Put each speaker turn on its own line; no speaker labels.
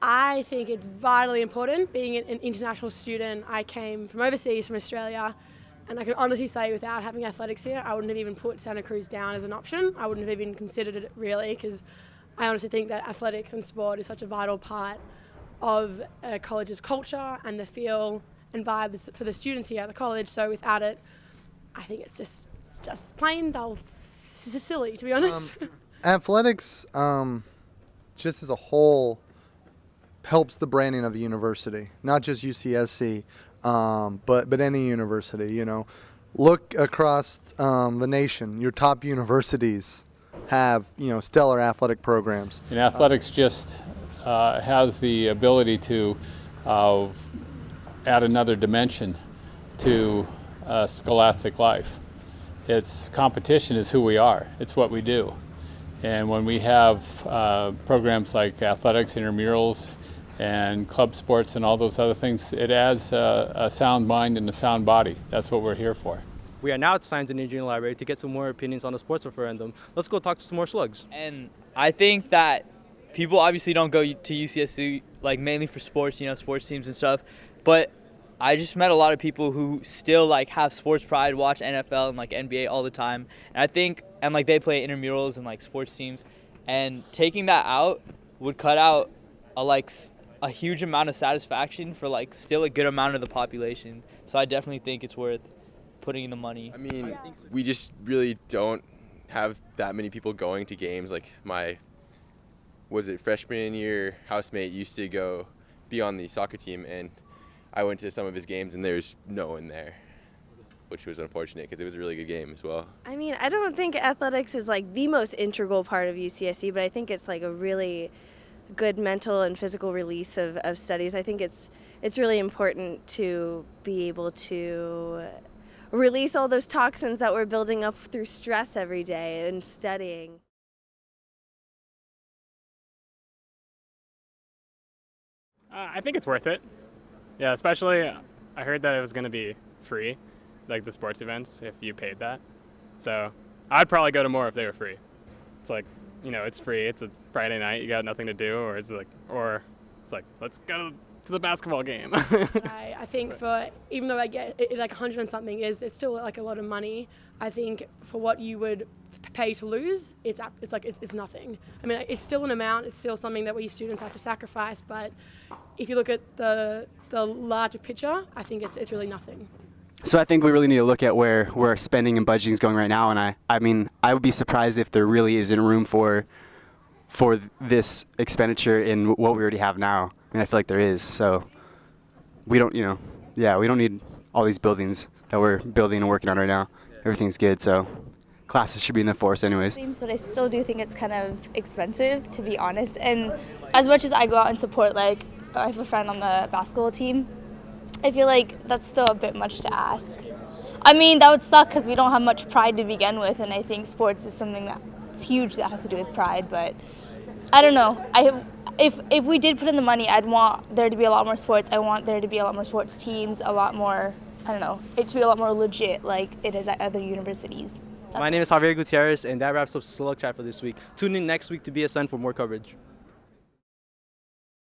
I think it's vitally important. Being an international student, I came from overseas, from Australia, and I can honestly say without having athletics here, I wouldn't have even put Santa Cruz down as an option. I wouldn't have even considered it really, because I honestly think that athletics and sport is such a vital part of a college's culture and the feel and vibes for the students here at the college. So without it, I think it's just plain dull silly, to be honest.
Athletics, just as a whole, helps the branding of a university, not just UCSC, but any university. You know, look across the nation. Your top universities have stellar athletic programs.
And athletics just has the ability to add another dimension to scholastic life. It's competition is who we are. It's what we do. And when we have programs like athletics, intramurals, and club sports and all those other things, it adds a sound mind and a sound body. That's what we're here for.
We are now at Science and Engineering Library to get some more opinions on the sports referendum. Let's go talk to some more slugs.
And I think that people obviously don't go to UCSC like mainly for sports, sports teams and stuff. But I just met a lot of people who still like have sports pride, watch NFL and like NBA all the time. And I think they play intramurals and like sports teams. And taking that out would cut out a huge amount of satisfaction for like still a good amount of the population. So I definitely think it's worth putting in the money.
I mean, we just really don't have that many people going to games. Like my freshman year housemate used to be on the soccer team, and I went to some of his games and there's no one there, which was unfortunate because it was a really good game as well.
I mean, I don't think athletics is like the most integral part of UCSC, but I think it's like a really good mental and physical release of studies. I think it's really important to be able to release all those toxins that we're building up through stress every day and studying.
I think it's worth it. Yeah, especially I heard that it was going to be free, like the sports events, if you paid that. So I'd probably go to more if they were free. It's like, it's free. It's a Friday night. You got nothing to do, or it's like let's go to the basketball game.
I think even though I get it, like 100 and something it's still like a lot of money. I think for what you would pay to lose, it's nothing. I mean, it's still an amount. It's still something that we students have to sacrifice. But if you look at the larger picture, I think it's really nothing.
So I think we really need to look at where our spending and budgeting is going right now, and I mean I would be surprised if there really isn't room for this expenditure in what we already have now. I mean, I feel like there is. So we don't, we don't need all these buildings that we're building and working on right now. Everything's good, so classes should be in the force anyways.
But I still do think it's kind of expensive, to be honest. And as much as I go out and support, like I have a friend on the basketball team, I feel like that's still a bit much to ask. I mean, that would suck because we don't have much pride to begin with, and I think sports is something that's huge that has to do with pride. But I don't know. If we did put in the money, I'd want there to be a lot more sports. I want there to be a lot more sports teams, a lot more, it to be a lot more legit like it is at other universities.
My name is Javier Guiterriez, and that wraps up Slug Chat for this week. Tune in next week to BSN for more coverage.